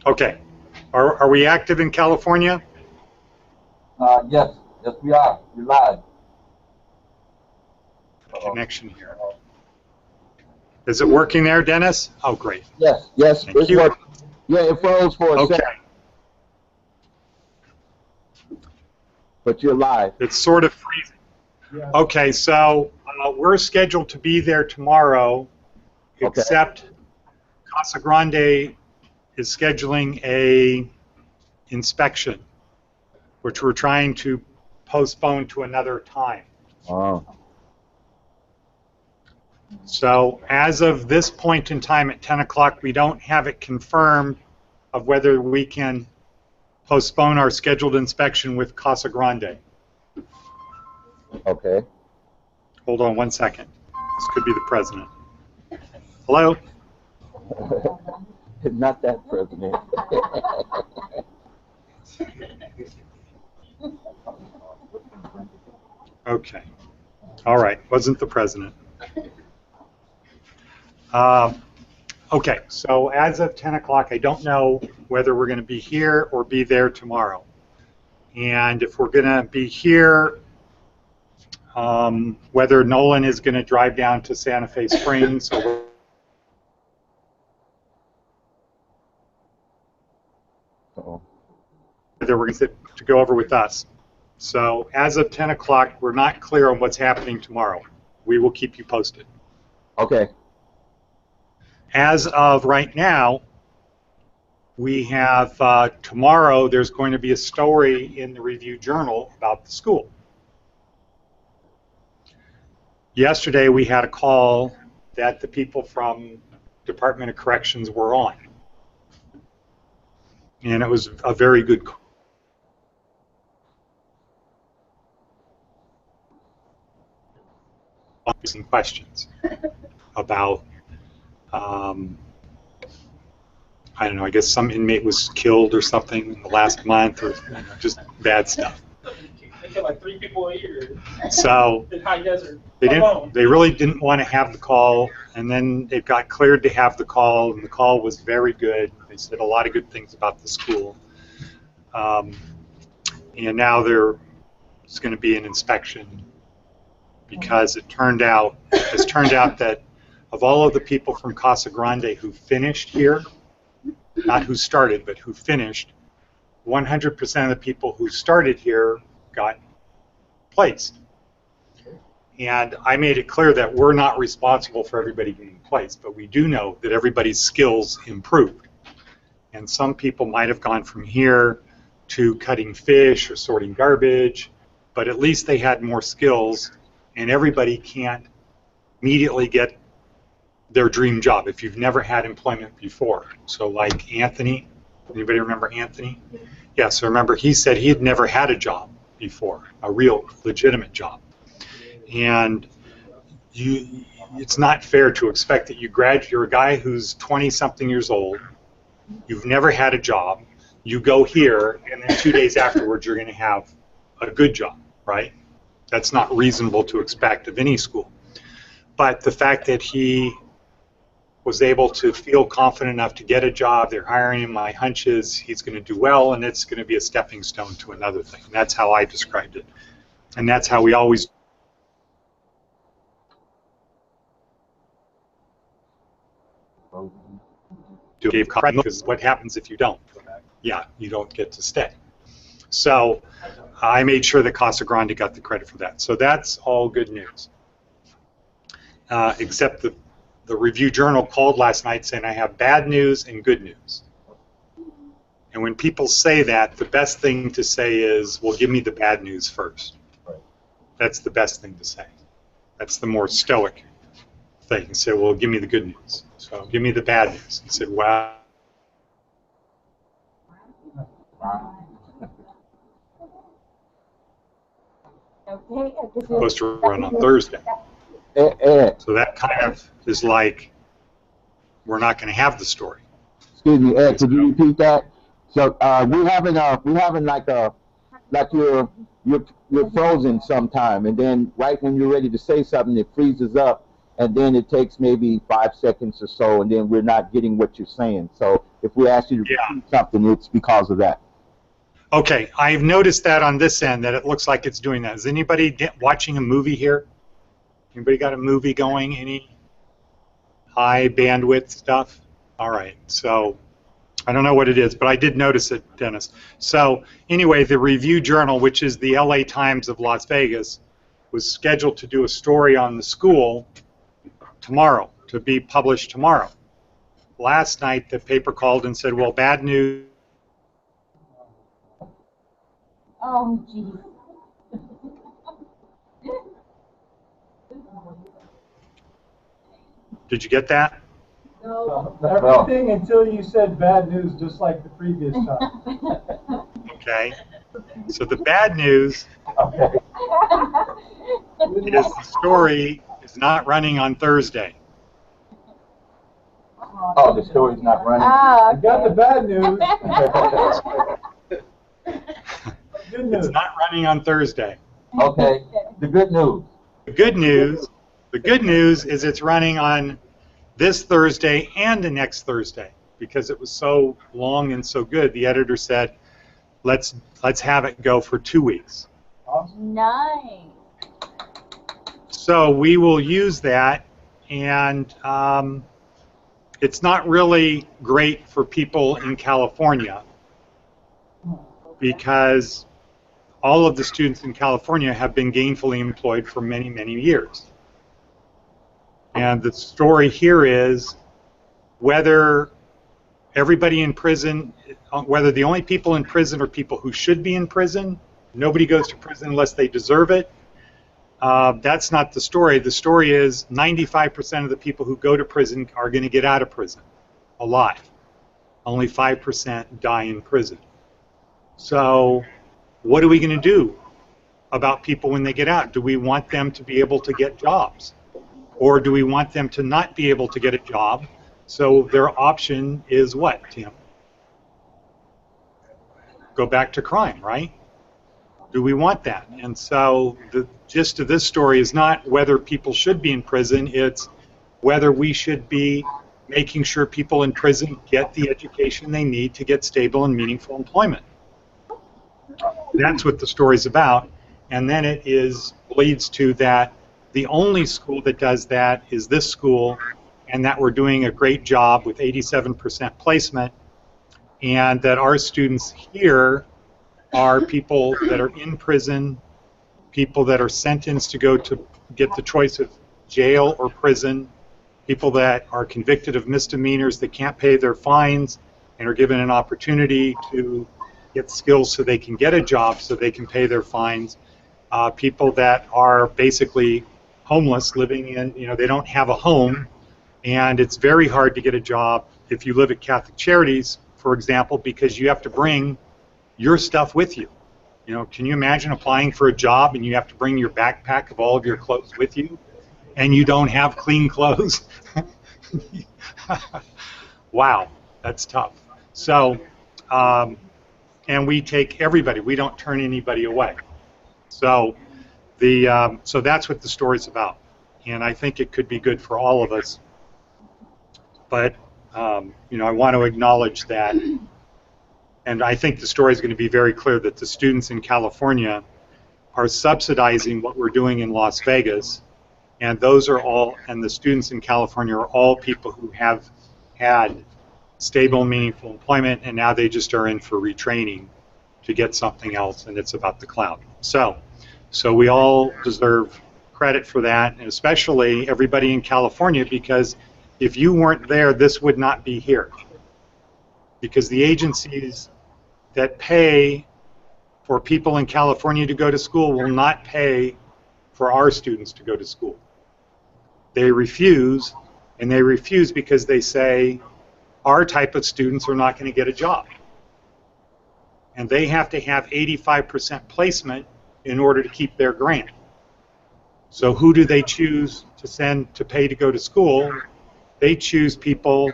Okay. Are we active in California? Yes, we are. We're live. Connection here. Is it working there, Dennis? Oh, great. Yes, Thank it's you. working. Yeah, it froze for a second. But you're live. It's sort of freezing. Yeah. Okay, so we're scheduled to be there tomorrow, except Casa Grande is scheduling a inspection, which we're trying to postpone to another time. Oh. So as of this point in time at 10 o'clock, we don't have it confirmed of whether we can postpone our scheduled inspection with Casa Grande. Okay. Hold on one second. This could be the president. Hello? Not that president. Okay. All right. Wasn't the president. Okay. So as of 10 o'clock, I don't know whether we're going to be here or be there tomorrow. And if we're going to be here, whether Nolan is going to drive down to Santa Fe Springs or whether we're going to go over with us. So as of 10 o'clock, we're not clear on what's happening tomorrow. We will keep you posted. Okay. As of right now, we have tomorrow there's going to be a story in the Review Journal about the school. Yesterday we had a call that the people from Department of Corrections were on. And it was a very good call. Some questions about, I don't know, I guess some inmate was killed or something in the last month, or just bad stuff. They kill like 3 people a year. So in high desert. They really didn't want to have the call, and then it got cleared to have the call, and the call was very good. They said a lot of good things about the school. And now there's going to be an inspection, because it turned out that of all of the people from Casa Grande who finished here, not who started, but who finished, 100% of the people who started here got placed. And I made it clear that we're not responsible for everybody getting placed, but we do know that everybody's skills improved. And some people might have gone from here to cutting fish or sorting garbage, but at least they had more skills. And everybody can't immediately get their dream job if you've never had employment before. So like Anthony, anybody remember Anthony? Yeah, so remember he said he had never had a job before, a real legitimate job. And it's not fair to expect that you're a guy who's 20-something years old, you've never had a job, you go here, and then 2 days afterwards you're going to have a good job, right? That's not reasonable to expect of any school. But the fact that he was able to feel confident enough to get a job, they're hiring him, my hunch is he's going to do well, and it's going to be a stepping stone to another thing. And that's how I described it. And that's how we always do. Because what happens if you don't? Yeah, you don't get to stay. So I made sure that Casa Grande got the credit for that. So that's all good news. Except the Review Journal called last night saying I have bad news and good news. And when people say that, the best thing to say is, well, give me the bad news first. That's the best thing to say. That's the more stoic thing. Say, well, give me the good news. So give me the bad news. He said, wow. Supposed to run on Thursday. So that kind of is like, we're not going to have the story. Excuse me, Ed, could you repeat that? So we're having like you're frozen sometime, and then right when you're ready to say something, it freezes up, and then it takes maybe 5 seconds or so, and then we're not getting what you're saying. So if we ask you to repeat something, it's because of that. Okay, I've noticed that on this end that it looks like it's doing that. Is anybody watching a movie here? Anybody got a movie going? Any high bandwidth stuff? All right, so I don't know what it is, but I did notice it, Dennis. So anyway, the Review Journal, which is the LA Times of Las Vegas, was scheduled to do a story on the school tomorrow, to be published tomorrow. Last night, the paper called and said, well, bad news. Oh, geez. Did you get that? No. Everything until you said bad news, just like the previous time. Okay. So the bad news Okay. is the story is not running on Thursday. Oh, the story's not running. Ah, I got the bad news. Good news. It's not running on Thursday. Okay. The good news. The good news is it's running on this Thursday and the next Thursday because it was so long and so good. The editor said, let's have it go for 2 weeks. Nice. So we will use that, and it's not really great for people in California because all of the students in California have been gainfully employed for many, many years. And the story here is whether everybody in prison, whether the only people in prison are people who should be in prison. Nobody goes to prison unless they deserve it. That's not the story. The story is 95% of the people who go to prison are going to get out of prison alive. Only 5% die in prison. So what are we going to do about people when they get out? Do we want them to be able to get jobs? Or do we want them to not be able to get a job? So their option is what, Tim? Go back to crime, right? Do we want that? And so the gist of this story is not whether people should be in prison, it's whether we should be making sure people in prison get the education they need to get stable and meaningful employment. That's what the story's about. And then it leads to that the only school that does that is this school, and that we're doing a great job with 87% placement, and that our students here are people that are in prison, people that are sentenced to go to get the choice of jail or prison, people that are convicted of misdemeanors that can't pay their fines and are given an opportunity to get skills so they can get a job so they can pay their fines, people that are basically homeless, living in, they don't have a home, and it's very hard to get a job if you live at Catholic Charities, for example, because you have to bring your stuff with you. Can you imagine applying for a job and you have to bring your backpack of all of your clothes with you, and you don't have clean clothes? Wow, that's tough. So, and we take everybody. We don't turn anybody away. So, so that's what the story's about, and I think it could be good for all of us. But I want to acknowledge that, and I think the story is going to be very clear that the students in California are subsidizing what we're doing in Las Vegas, and the students in California are all people who have had stable, meaningful employment, and now they just are in for retraining to get something else, and it's about the cloud. So we all deserve credit for that, and especially everybody in California, because if you weren't there, this would not be here. Because the agencies that pay for people in California to go to school will not pay for our students to go to school. They refuse, and they refuse because they say our type of students are not going to get a job. And they have to have 85% placement in order to keep their grant. So who do they choose to send to pay to go to school? They choose people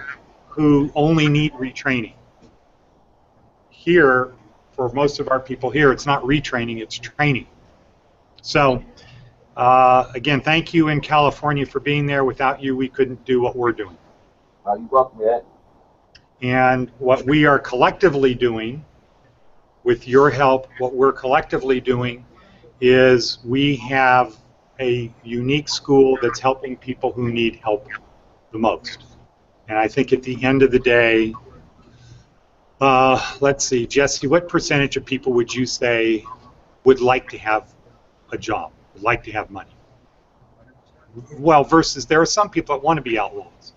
who only need retraining. Here, for most of our people here, it's not retraining, it's training. So Again, thank you in California for being there. Without you, we couldn't do what we're doing. You're welcome, Ed. And what we are collectively doing, with your help, what we're collectively doing is we have a unique school that's helping people who need help the most. And I think at the end of the day, let's see, Jesse, what percentage of people would you say would like to have a job, would like to have money? Well, versus there are some people that want to be outlaws.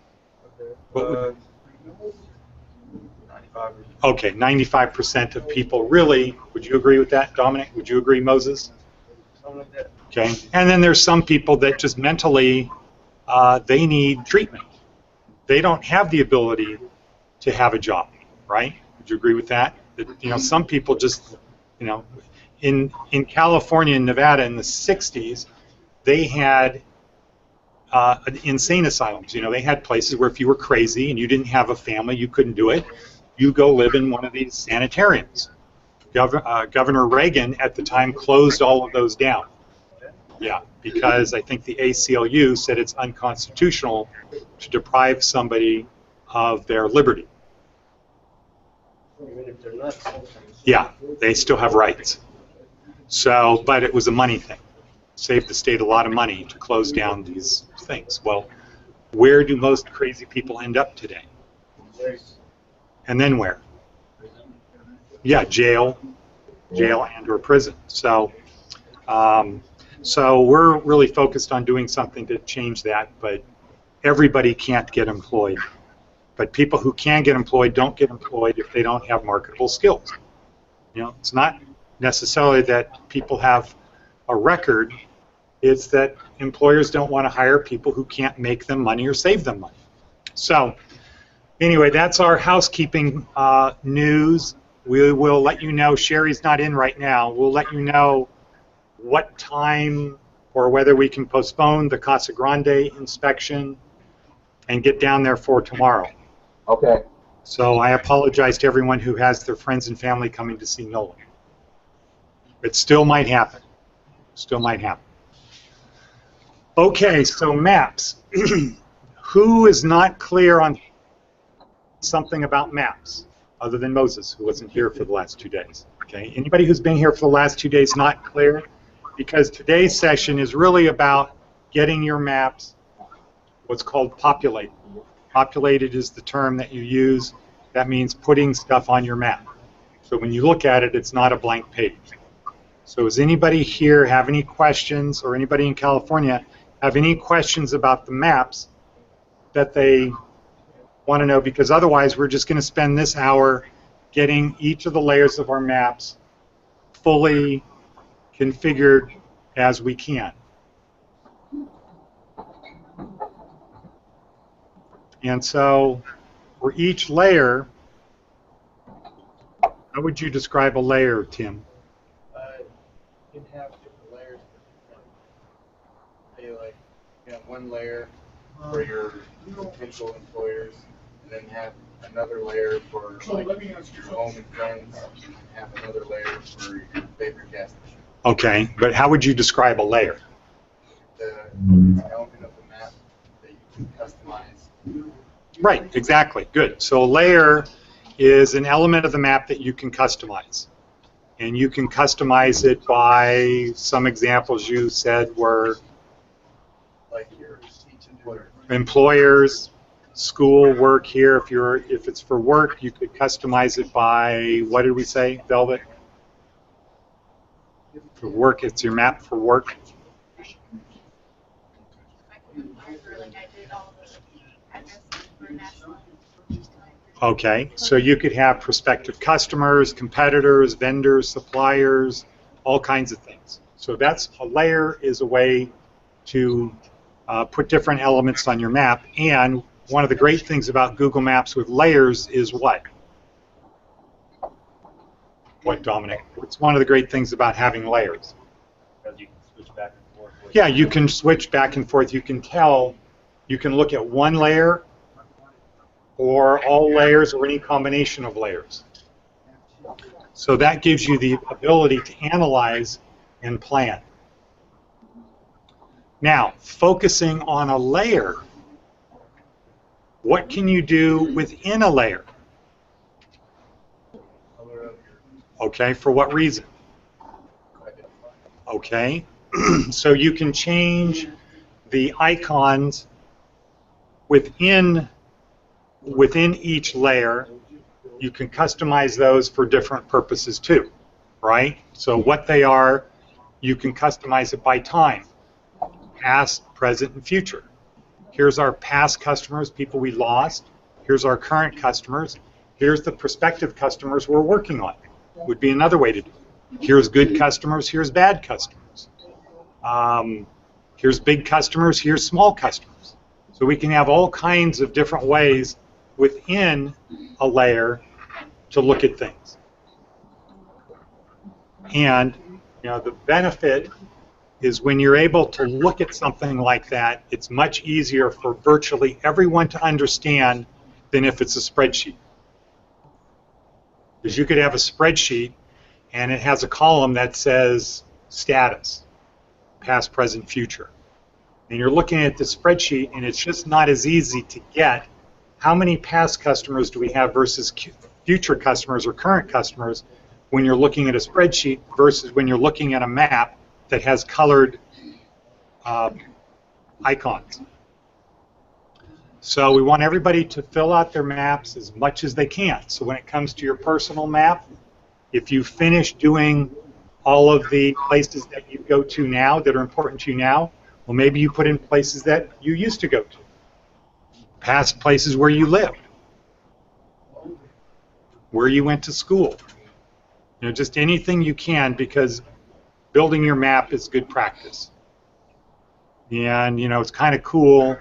Okay, 95% of people really, would you agree with that, Dominic? Would you agree, Moses? Okay, and then there's some people that just mentally, they need treatment. They don't have the ability to have a job, right? Would you agree with that? That, you know, some people just, you know, in California and Nevada in the 60s, they had insane asylums. You know, they had places where if you were crazy and you didn't have a family, you couldn't do it. You go live in one of these sanitariums. Governor Reagan at the time closed all of those down. Yeah, because I think the ACLU said it's unconstitutional to deprive somebody of their liberty. Yeah, they still have rights. So, but it was a money thing. Saved the state a lot of money to close down these things. Well, where do most crazy people end up today? And then where? Yeah, jail and or prison. So, so we're really focused on doing something to change that, but everybody can't get employed. But people who can get employed don't get employed if they don't have marketable skills. You know, it's not necessarily that people have a record, it's that employers don't want to hire people who can't make them money or save them money. So anyway, that's our housekeeping news. We will let you know, Sherry's not in right now, we'll let you know what time or whether we can postpone the Casa Grande inspection and get down there for tomorrow. Okay. So I apologize to everyone who has their friends and family coming to see Nolan. It still might happen. Still might happen. Okay, so maps. Who is not clear on something about maps other than Moses, who wasn't here for the last 2 days? Okay, anybody who's been here for the last 2 days not clear? Because today's session is really about getting your maps, what's called populated. Populated is the term that you use. That means putting stuff on your map. So when you look at it, it's not a blank page. So does anybody here have any questions, or anybody in California have any questions about the maps that they want to know? Because otherwise we're just going to spend this hour getting each of the layers of our maps fully configured as we can. And so for each layer, how would you describe a layer, Tim? You can have different layers for different, say like, you have one layer for your potential employers, and then have another layer for like your home and friends, and have another layer for your favorite gas station. Okay, but how would you describe a layer? The element of the map that you can customize. Right, exactly, good. So a layer is an element of the map that you can customize. And you can customize it by some examples you said were Like your employer. Employers, school, work here. If it's for work, you could customize it by, what did we say, Velvet? For work, it's your map for work. Okay, so you could have prospective customers, competitors, vendors, suppliers, all kinds of things. So that's a layer is a way to put different elements on your map. And one of the great things about Google Maps with layers is what? What, Dominic? What's one of the great things about having layers? Because you can switch back and forth. Yeah, you can switch back and forth. You can tell, you can look at one layer or all layers or any combination of layers. So that gives you the ability to analyze and plan. Now, focusing on a layer, what can you do within a layer? Okay, for what reason? Okay, so you can change the icons within each layer. You can customize those for different purposes too, right? So what they are, you can customize it by time, past, present, and future. Here's our past customers, people we lost. Here's our current customers. Here's the prospective customers we're working on, would be another way to do it. Here's good customers, here's bad customers. Here's big customers, here's small customers. So we can have all kinds of different ways within a layer to look at things. And the benefit is when you're able to look at something like that, it's much easier for virtually everyone to understand than if it's a spreadsheet. Because you could have a spreadsheet and it has a column that says status, past, present, future. And you're looking at the spreadsheet and it's just not as easy to get how many past customers do we have versus future customers or current customers when you're looking at a spreadsheet versus when you're looking at a map that has colored icons. So we want everybody to fill out their maps as much as they can. So when it comes to your personal map, if you finish doing all of the places that you go to now that are important to you now, well, maybe you put in places that you used to go to, past places where you lived, where you went to school. Just anything you can, because building your map is good practice. And it's kind of cool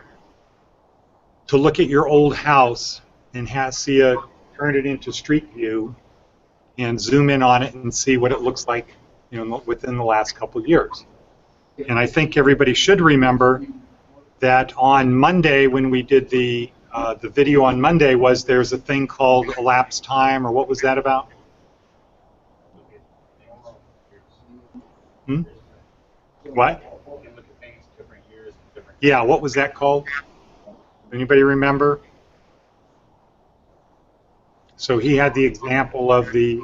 to look at your old house and turn it into Street View and zoom in on it and see what it looks like within the last couple of years. And I think everybody should remember that on Monday when we did the video on Monday there's a thing called elapsed time, or what was that about? What? Yeah, what was that called? Anybody remember? So he had the example of the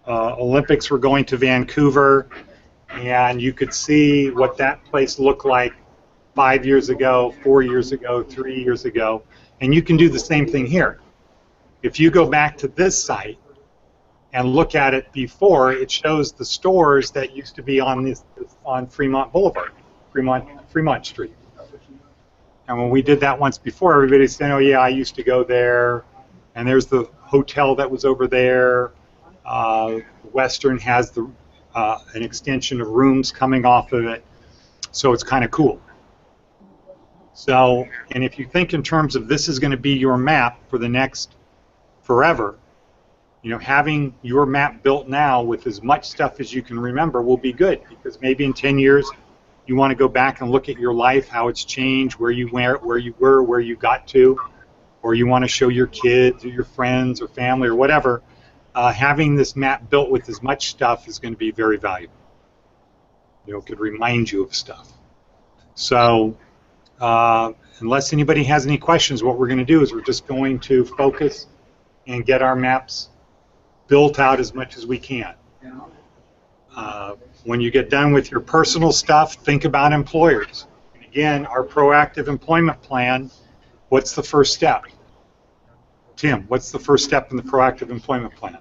Olympics were going to Vancouver, and you could see what that place looked like 5 years ago, 4 years ago, 3 years ago, and you can do the same thing here. If you go back to this site and look at it before, it shows the stores that used to be on Fremont Boulevard, Fremont Street. And when we did that once before, everybody said, "Oh yeah, I used to go there." And there's the hotel that was over there. Western has an extension of rooms coming off of it, so it's kind of cool. So, and if you think in terms of this is going to be your map for the next forever, having your map built now with as much stuff as you can remember will be good, because maybe in 10 years you want to go back and look at your life, how it's changed, where you were, where you got to, or you want to show your kids or your friends or family or whatever. Having this map built with as much stuff is going to be very valuable. It could remind you of stuff. So unless anybody has any questions, what we're going to do is we're just going to focus and get our maps built out as much as we can. When you get done with your personal stuff, think about employers. And again, our proactive employment plan, what's the first step? Tim, what's the first step in the proactive employment plan?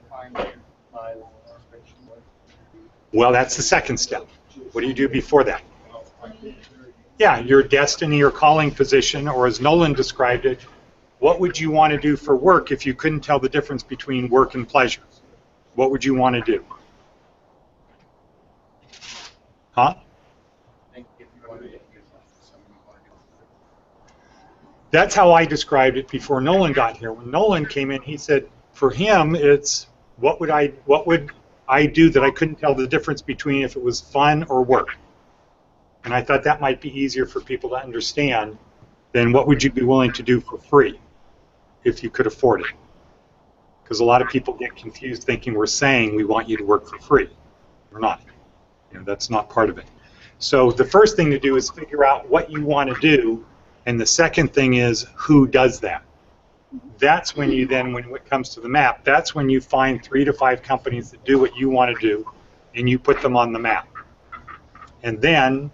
Well, that's the second step. What do you do before that? Yeah, your destiny or calling position, or as Nolan described it, what would you want to do for work if you couldn't tell the difference between work and pleasure? What would you want to do? Huh? That's how I described it before Nolan got here. When Nolan came in, he said, for him, it's what would I do that I couldn't tell the difference between if it was fun or work? And I thought that might be easier for people to understand than what would you be willing to do for free if you could afford it. Because a lot of people get confused thinking we're saying we want you to work for free. We're not. That's not part of it. So the first thing to do is figure out what you want to do, and the second thing is who does that. That's when you then, when it comes to the map, that's when you find 3 to 5 companies that do what you want to do, and you put them on the map. And then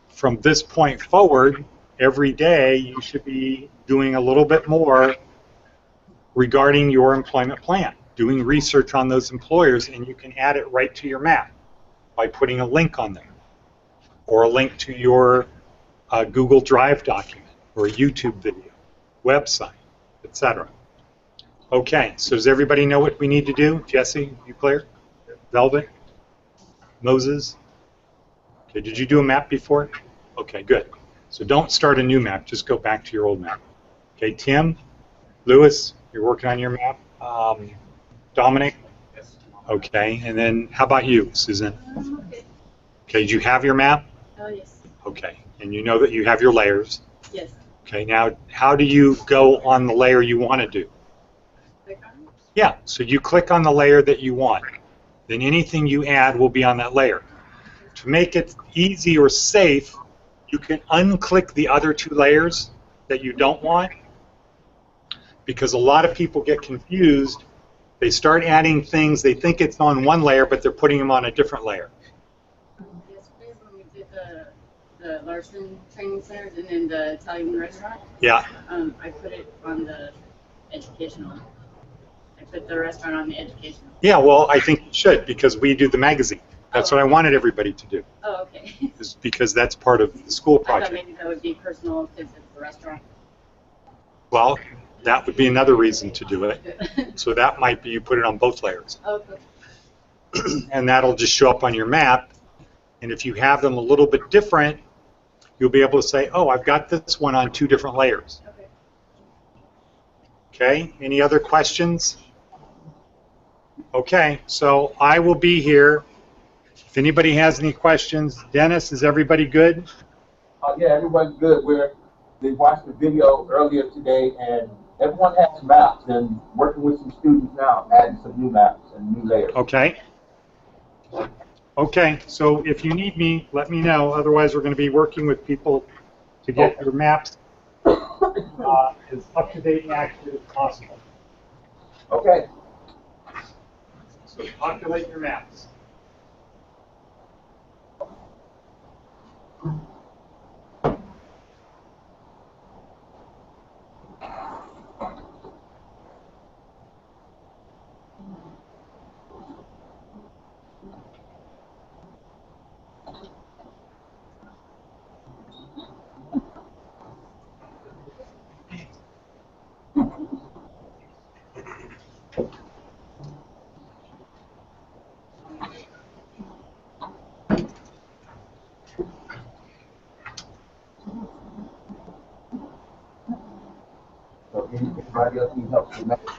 from this point forward, every day you should be doing a little bit more regarding your employment plan, doing research on those employers, and you can add it right to your map by putting a link on there or a link to your Google Drive document or a YouTube video, website, etc. Okay, so does everybody know what we need to do? Jesse, you clear? Velvet? Moses? Okay, did you do a map before? Okay, good. So don't start a new map, just go back to your old map. Okay, Tim, Lewis, you're working on your map. Dominic? Yes. Okay, and then how about you, Susan? Okay. Okay, do you have your map? Oh, yes. Okay, and you know that you have your layers. Yes. Okay, now how do you go on the layer you want to do? Click on it? Yeah, so you click on the layer that you want. Then anything you add will be on that layer. To make it easy or safe, you can unclick the other 2 layers that you don't want, because a lot of people get confused. They start adding things, they think it's on one layer, but they're putting them on a different layer. Yesterday when we did the Larson training centers and then the Italian restaurant, Yeah, I put it on the educational. I put the restaurant on the educational. yeah, well, I think you should, because we do the magazine. That's what I wanted everybody to do, Oh, okay. is because that's part of the school I thought project. maybe that would be personal because it's the restaurant. Well, that would be another reason to do it. So that might be you put it on both layers. Okay. And that'll just show up on your map. And if you have them a little bit different, you'll be able to say, oh, I've got this one on 2 different layers. Okay. Okay, any other questions? Okay, so I will be here. If anybody has any questions, Dennis, is everybody good? Yeah, everyone's good. They watched the video earlier today, and everyone has maps and working with some students now, adding some new maps and new layers. Okay. Okay, so if you need me, let me know. Otherwise, we're going to be working with people to get your maps as up to date and accurate as possible. Okay. So populate your maps. So anybody else need help with maps?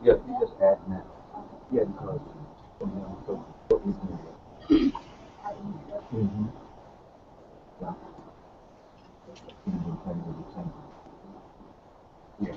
Yeah, you just add maps. Yeah, because so what we can do. Mm-hmm. Yeah. Yeah.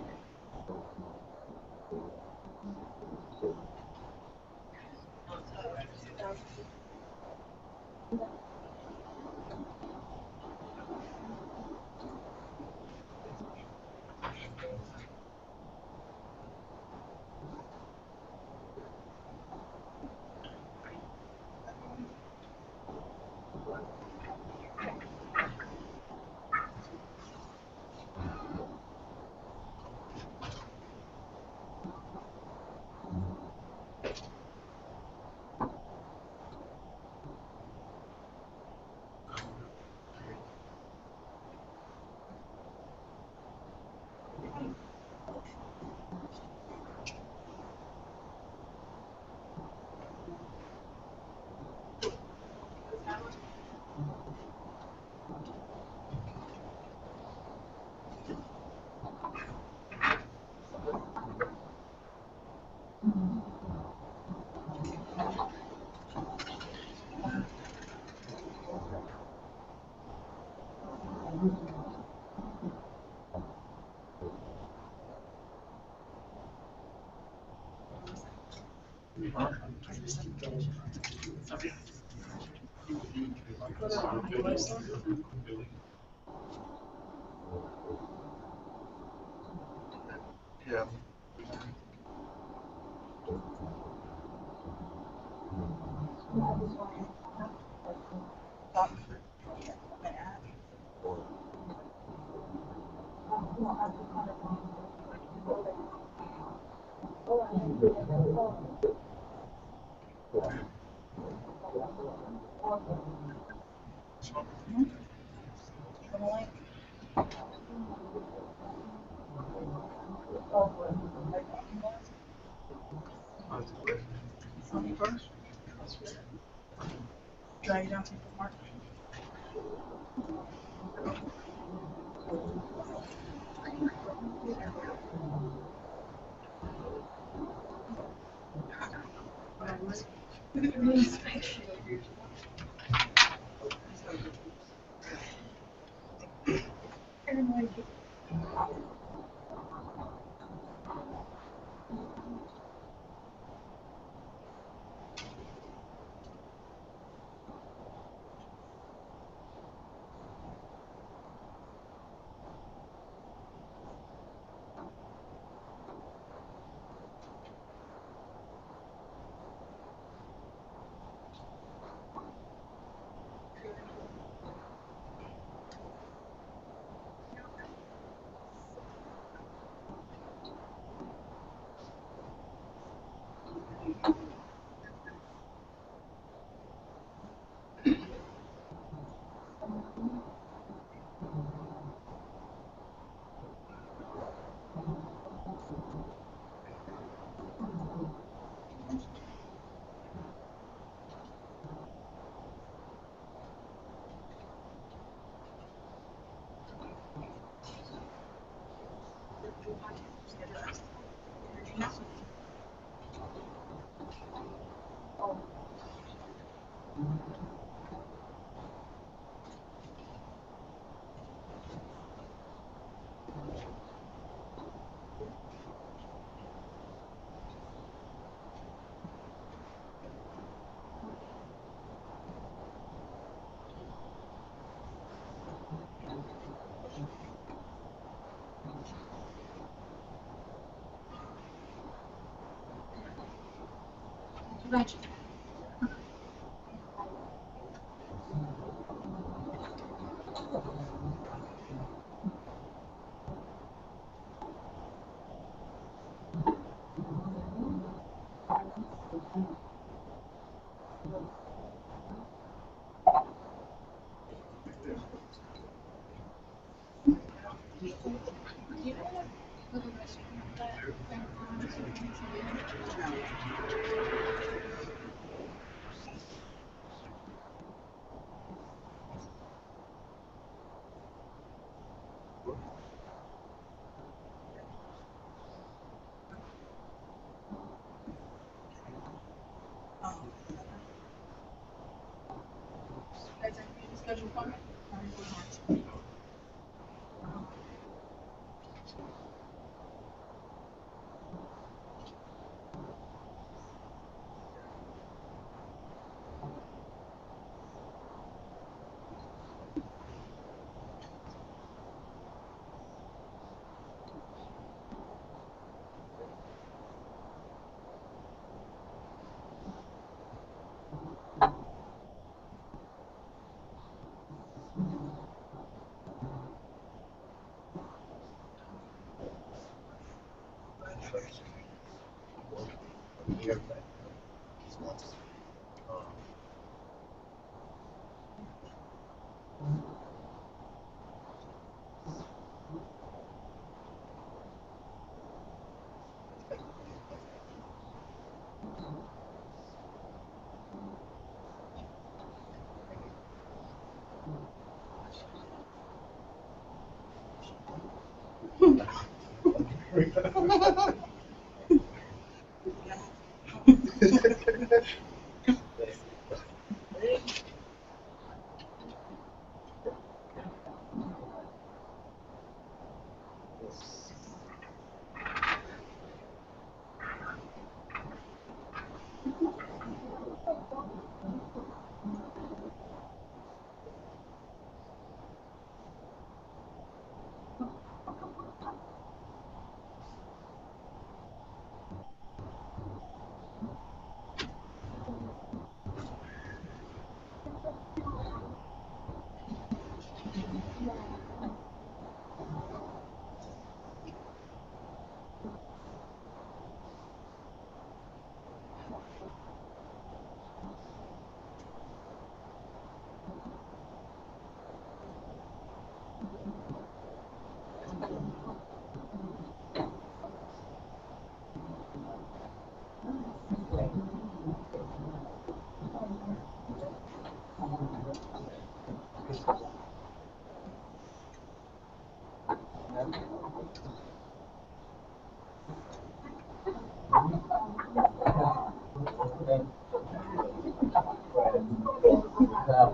Yeah.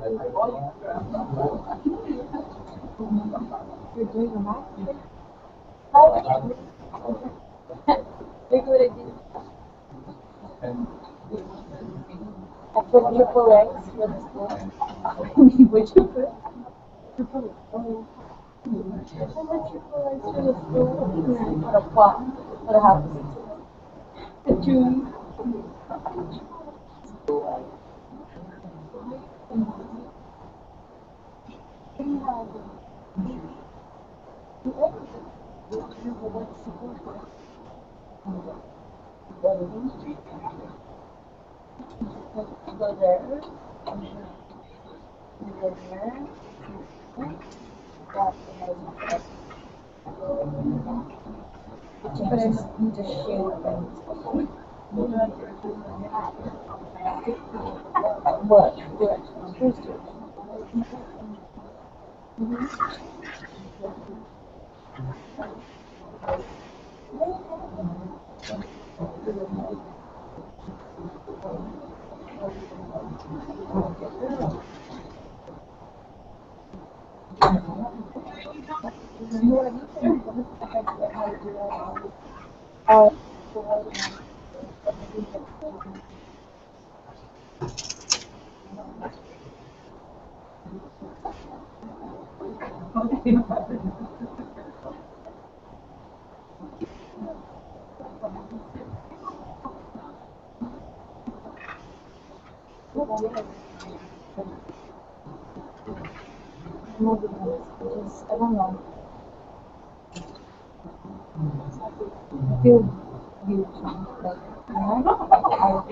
You're doing your math? Hi. Look what I did. I put triple X for the school. What'd you put? Triple X. Oh. I put triple X for the school. And then I put a plot for the house. The tree. Go there. Go there. But I just need to shade things. What? First I don't know. I feel huge. Like, you know? I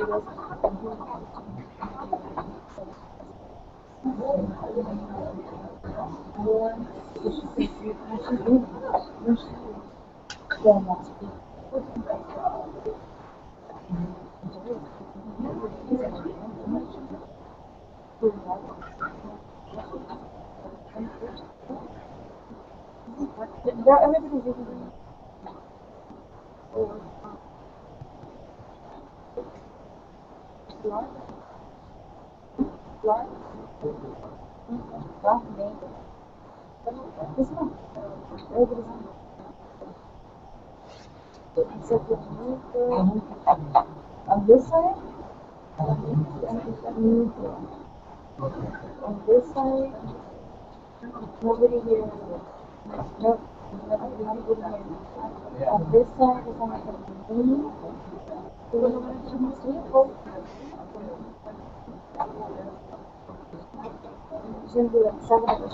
feel everybody's using this one. Everybody's on. Except for you, on this side, on this side, nobody here. Nope, nobody here. On this side, it's only should be like 7 of us.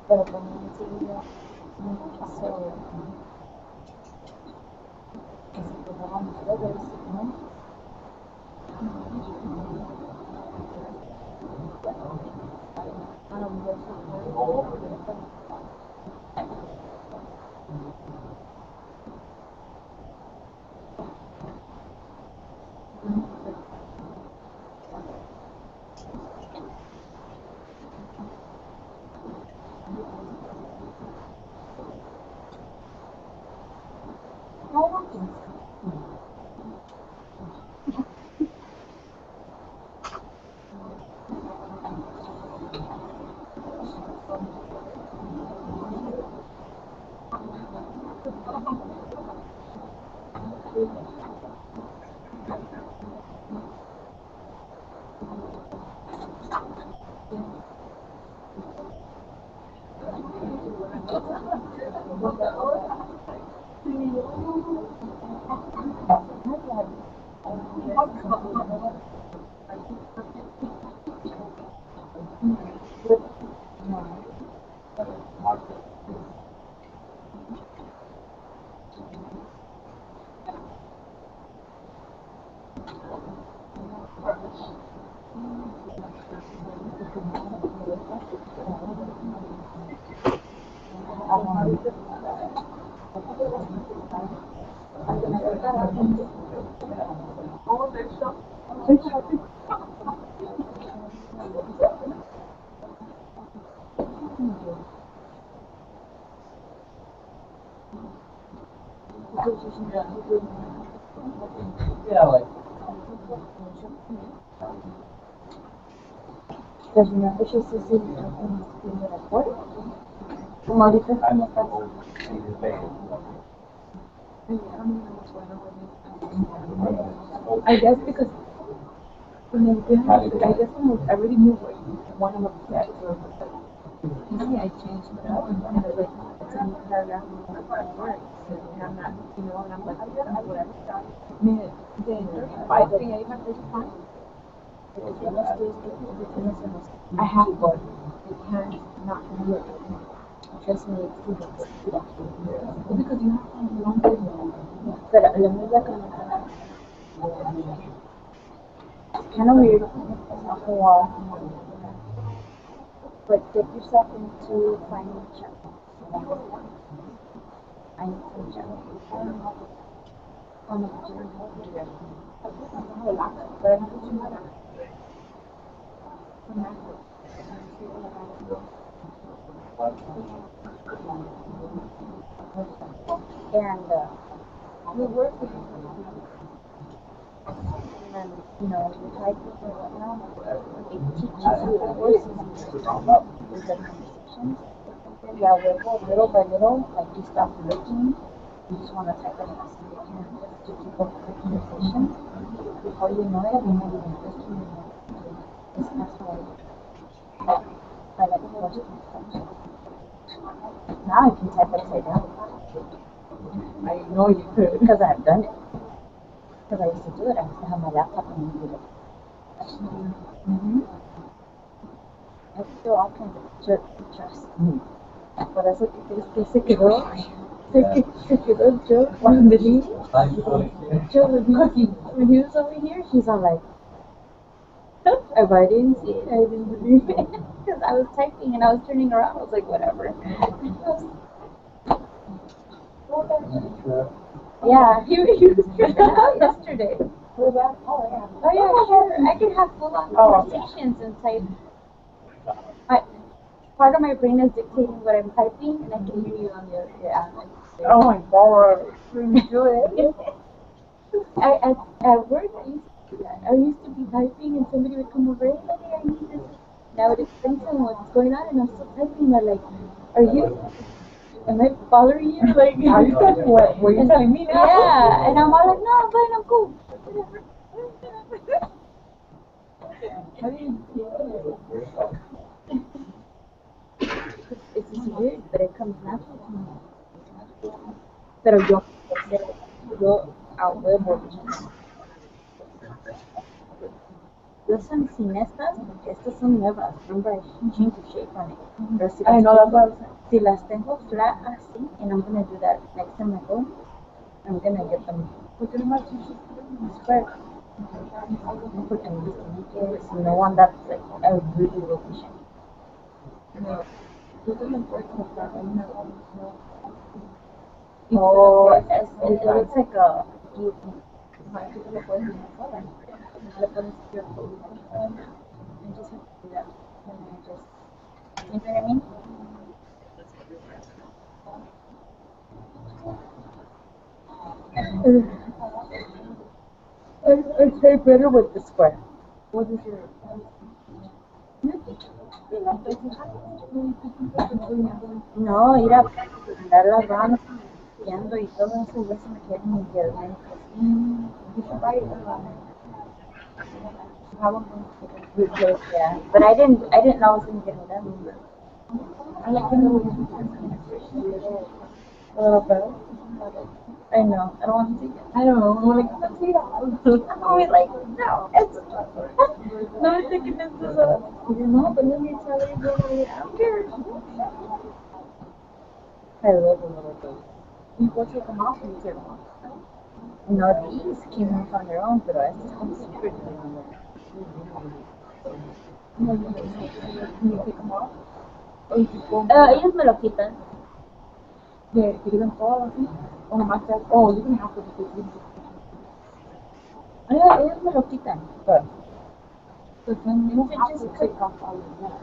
But I'm going to see you. So, Yeah, like. Because remember she says in the report? Como ahorita estamos I guess because when I already knew what one of them said. Maybe I changed it up and I was like, it's a new paragraph and I'm like, words. And I'm not, and I'm like, whatever. Me, de 5 p.m. at this point. I have one. It can't not do it. Trust me, it's too big. Because you have to long time. But let me recommend it's kind of weird. Off the wall. But dip yourself into finding check. I need some check. On the computer. But I'm pushing it out. And we work with and you type it right now. It teaches you the voices with the conversations. Yeah, little by little, like you stop looking, you just want to type it as you can to keep up with the conversation. Before you know it, you're not even listening. That's why I like questions. Now I can type upside down. I know you could. Because I've done it. Because I used to do it. I used to have my laptop and do it. I could do all kinds of jerk pictures. But eso que se quedó. Se quedó Joe on the knee. Joe, when he was over here, she's all like, if I didn't see it, I didn't believe it. Because I was typing and I was turning around. I was like, whatever. Yeah, he was tripping out yesterday. Oh yeah, sure. I can have full-on conversations and type. Part of my brain is dictating what I'm typing, and I can hear you on the other end. Oh my god, really do it. At work, I used to do that. I used to be typing, and somebody would come over, hey, I need this. And I would explain to them what's going on, and I'm still typing. They're like, are you? Am I bothering you? Like, are you telling what are you telling me now? Yeah, and I'm all like, no, I'm fine, I'm cool. How do you do it? It's just weird, but it comes natural to me. Pero yo a huevo. Yo son sin estas son nuevas. Remember, I changed the shape on it. Pero si las tengo flat así, and I'm gonna do that next time I go, I'm gonna get them. Porque no más square. Porque no one that's like a really rough shape. No. Oh, it looks like a le pones your and just have to do that. And then just, you know what I mean? I play better with the square. What is your? No, ir a dar las ramas, limpiando y todo eso, ya se me queda en mi piel. You should buy it. Yeah, but I didn't know I was gonna get it done. I like the a little bit. I know. I don't want to see it. I don't know. I'm like, let's see it. I'm always like, no, it's no, I'm thinking this is no, but let me tell you what I don't care. I love the little things. You go take them off and you take them off. No, these came off on their own, but I just come secretly on them. Can you take them off? Ellos me lo quitan. ¿Te quitan todo así? ¿O nomás te oh, you're gonna have to do this. Ellos me lo quitan. But then you don't have to take off all of that.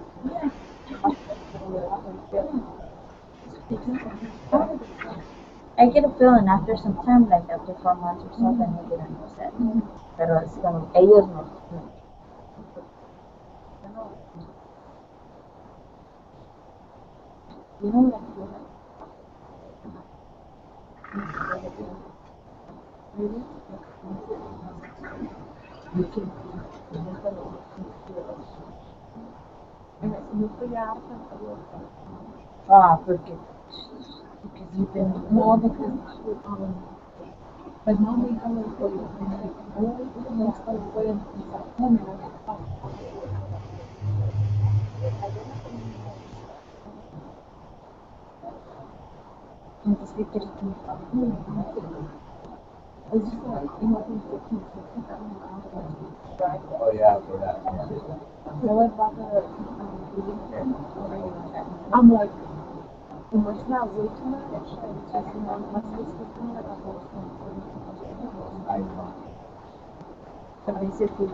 Yeah. I get a feeling after some time, like after 4 months or so, then you get a new set. Pero es como, ellos no. You know what I feel like? Really? You can porque you've been more because but now they come and for you. Next time for you. Entonces, ¿qué quieres que me haga? It's just like, you know, Oh, yeah, for that. so about I'm like, it's not way too much. It's just, you know, my sister's doing like a whole thing. So basically,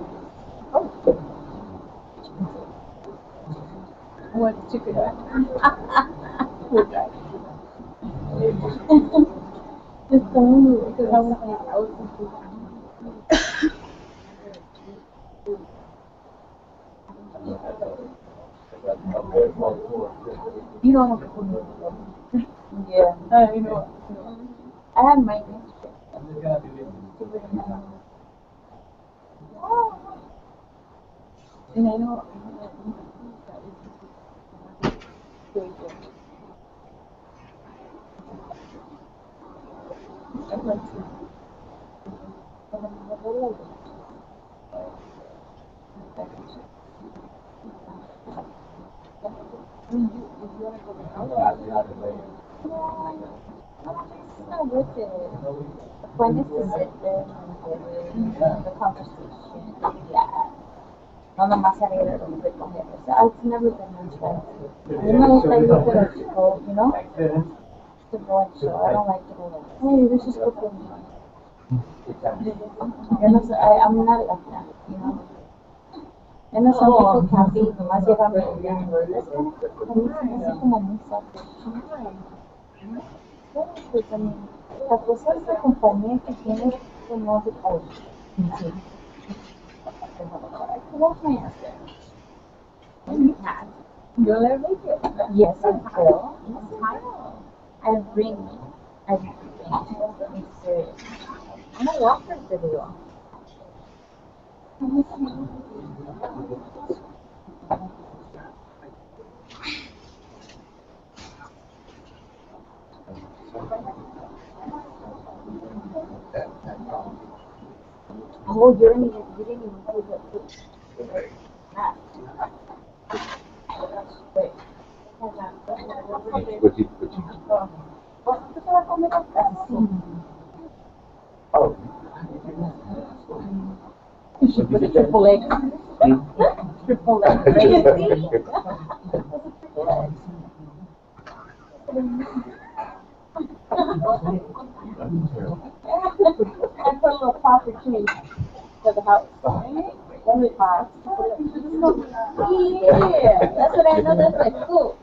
what chicken? Just telling you because I was you know how to yeah. You know. I have my next and I know I'd like to. It's not worth it. When it's to sit there and the conversation, yeah. No nomás se arregla lo que coger. O sea, it's never been my choice. A mí me gusta ir pero to go, you know? To go and show. I don't like to go like, hey, this is good for me. Yo no sé, I'm not like that, you know? I know some people can be, nomás llegan a mi vida. Es como muy selfish. Pues a mí, las cosas de compañía que tienes, pues no se puede. Sí. What my answer? You'll never make it. Yes, I will. I bring me. I bring me. Serious. I'm a walker to do. Oh, you didn't even do the Wait. ¿Vosotros se va a comer acá? Oh. Triple egg. Triple egg. Crazy. I put a little pot or two for the house. Let me pause. Yeah, that's what I know. That's like cool.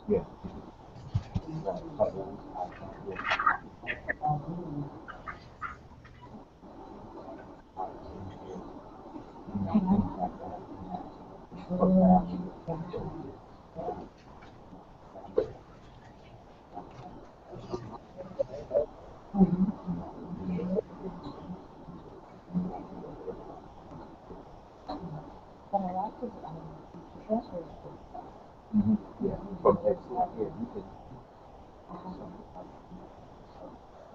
Yeah. But I like his professor. Yeah, from that, yeah, you can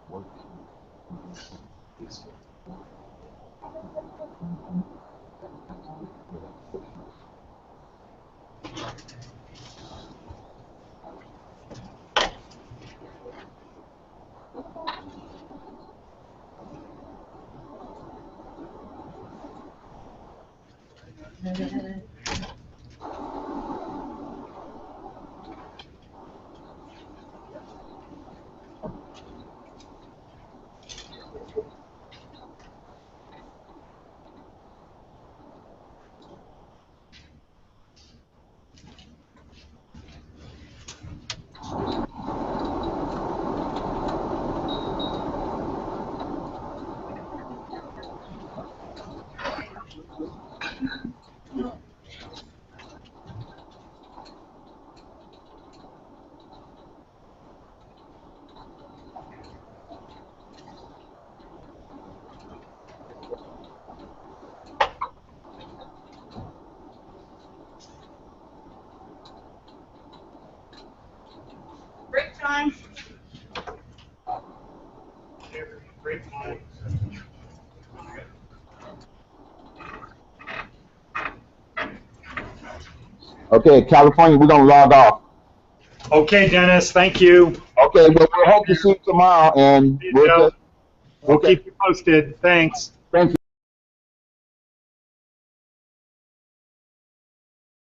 work. Break time. Great time. Okay, California, we're gonna log off. Okay, Dennis, thank you. Okay, well, we hope to see you tomorrow, and See you, we'll Joe. just, We'll okay. keep you posted. Thanks.